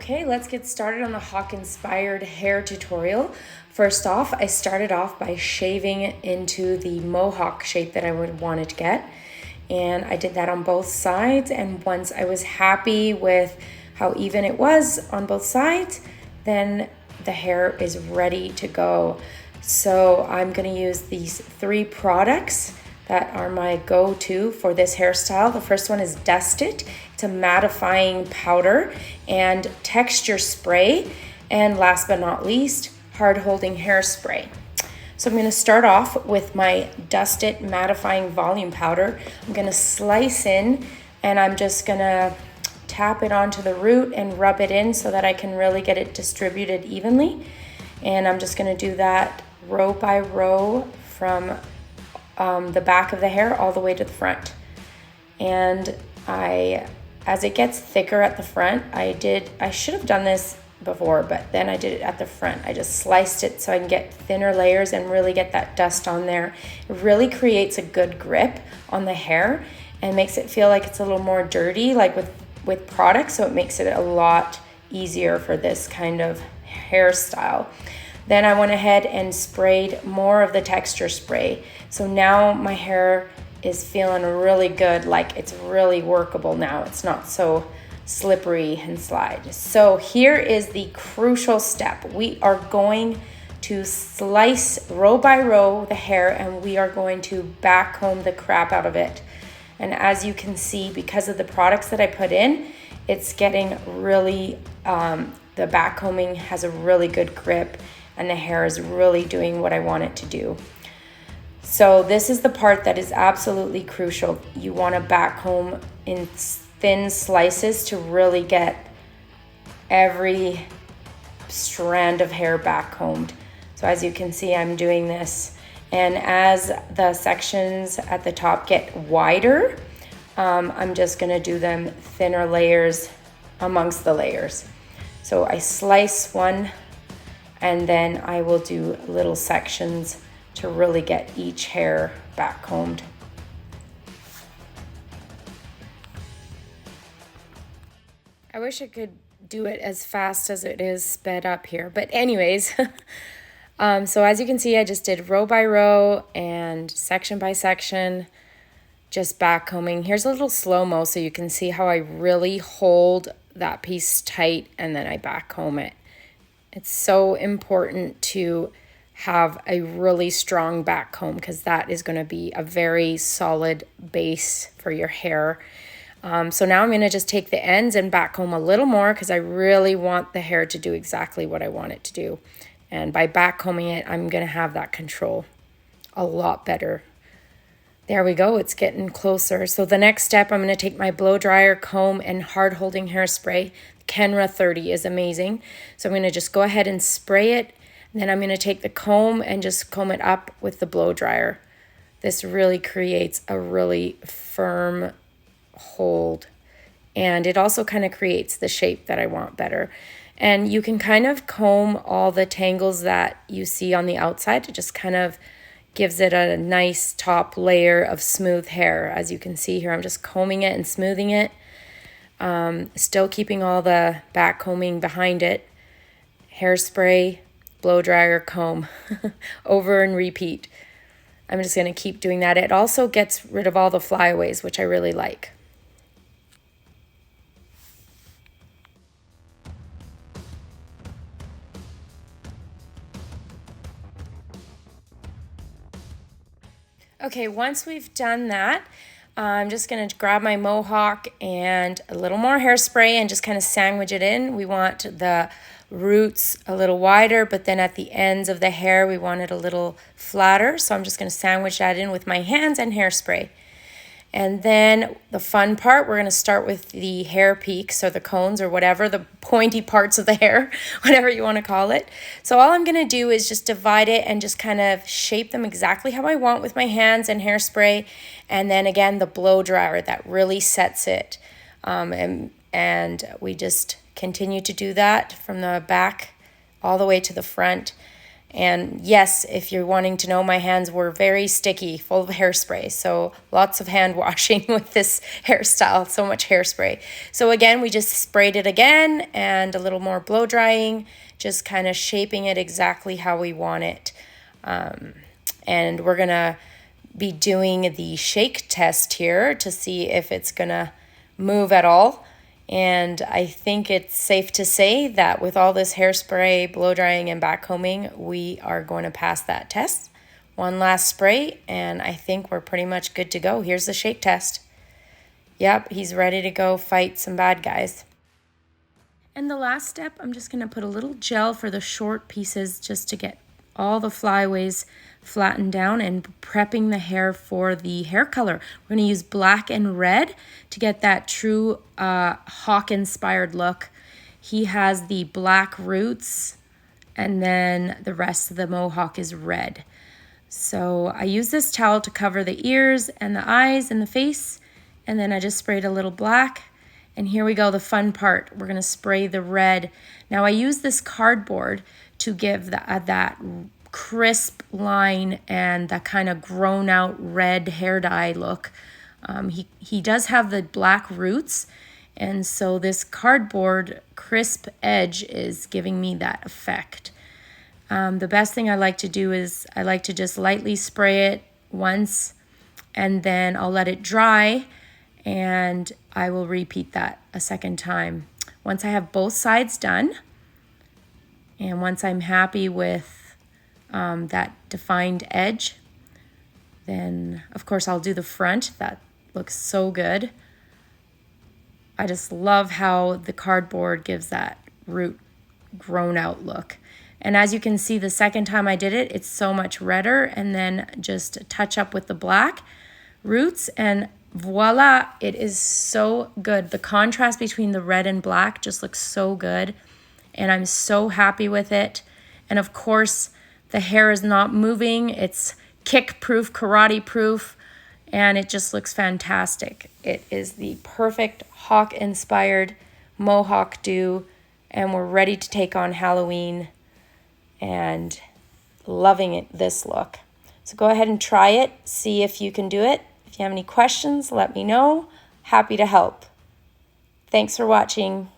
Okay, let's get started on the hawk-inspired hair tutorial. First off, I started off by shaving into the mohawk shape that I would want to get. And I did that on both sides. And once I was happy with how even it was on both sides, then the hair is ready to go. So I'm going to use these 3 products that are my go-to for this hairstyle. The first one is Dust It. It's a mattifying powder and texture spray. And last but not least, hard holding hairspray. So I'm going to start off with my Dust It mattifying volume powder. I'm going to slice in and I'm just going to tap it onto the root and rub it in so that I can really get it distributed evenly. And I'm just going to do that row by row from the back of the hair all the way to the front. And as it gets thicker at the front, I should have done this before, but then I did it at the front. I just sliced it so I can get thinner layers and really get that dust on there. It really creates a good grip on the hair and makes it feel like it's a little more dirty, like with product, so it makes it a lot easier for this kind of hairstyle. Then I went ahead and sprayed more of the texture spray. So now my hair is feeling really good, like it's really workable now. It's not so slippery and slide. So here is the crucial step. We are going to slice row by row the hair and we are going to back comb the crap out of it. And as you can see, because of the products that I put in, it's getting really, the back combing has a really good grip and the hair is really doing what I want it to do. So this is the part that is absolutely crucial. You want to back comb in thin slices to really get every strand of hair back combed. So as you can see, I'm doing this. And as the sections at the top get wider, I'm just going to do them thinner layers amongst the layers. So I slice one and then I will do little sections to really get each hair back combed. I wish I could do it as fast as it is sped up here, but anyways, so as you can see, I just did row by row and section by section, just back combing. Here's a little slow-mo so you can see how I really hold that piece tight and then I back comb it. It's so important to have a really strong back comb because that is going to be a very solid base for your hair. So now I'm going to just take the ends and back comb a little more because I really want the hair to do exactly what I want it to do. And by back combing it, I'm going to have that control a lot better. There we go. It's getting closer. So the next step, I'm going to take my blow dryer, comb, and hard holding hairspray. Kenra 30 is amazing. So I'm going to just go ahead and spray it. And then I'm going to take the comb and just comb it up with the blow dryer. This really creates a really firm hold. And it also kind of creates the shape that I want better. And you can kind of comb all the tangles that you see on the outside. It just kind of gives it a nice top layer of smooth hair. As you can see here, I'm just combing it and smoothing it. Still keeping all the back combing behind it. Hairspray, blow dryer, comb, over and repeat. I'm just going to keep doing that. It also gets rid of all the flyaways, which I really like. Okay, once we've done that, I'm just going to grab my mohawk and a little more hairspray and just kind of sandwich it in. We want the roots a little wider, but then at the ends of the hair, we want it a little flatter. So I'm just going to sandwich that in with my hands and hairspray. And then the fun part, we're going to start with the hair peaks or the cones or whatever, the pointy parts of the hair, whatever you want to call it. So all I'm going to do is just divide it and just kind of shape them exactly how I want with my hands and hairspray. And then again, the blow dryer that really sets it. And we just continue to do that from the back all the way to the front. And yes, if you're wanting to know, my hands were very sticky, full of hairspray. So lots of hand washing with this hairstyle, so much hairspray. So again, we just sprayed it again and a little more blow drying, just kind of shaping it exactly how we want it. And we're gonna be doing the shake test here to see if it's gonna move at all. And I think it's safe to say that with all this hairspray, blow drying, and backcombing, we are going to pass that test. One last spray, and I think we're pretty much good to go. Here's the shake test. Yep, he's ready to go fight some bad guys. And the last step, I'm just going to put a little gel for the short pieces just to get all the flyaways flattened down and prepping the hair for the hair color. We're going to use black and red to get that true hawk inspired look. He has the black roots and then the rest of the mohawk is red. So I use this towel to cover the ears and the eyes and the face, and then I just sprayed a little black. And here we go, the fun part. We're going to spray the red. Now I use this cardboard to give that crisp line and that kind of grown out red hair dye look. He does have the black roots, and so this cardboard crisp edge is giving me that effect. The best thing I like to do is I like to just lightly spray it once, and then I'll let it dry, and I will repeat that a second time. Once I have both sides done, and once I'm happy with that defined edge, then of course I'll do the front. That looks so good. I just love how the cardboard gives that root grown out look. And as you can see, the second time I did it, it's so much redder, and then just touch up with the black roots, and voila, it is so good. The contrast between the red and black just looks so good, and I'm so happy with it. And of course, the hair is not moving. It's kick-proof, karate-proof, and it just looks fantastic. It is the perfect hawk-inspired mohawk do, and we're ready to take on Halloween and loving this look. So go ahead and try it. See if you can do it. If you have any questions, let me know. Happy to help. Thanks for watching.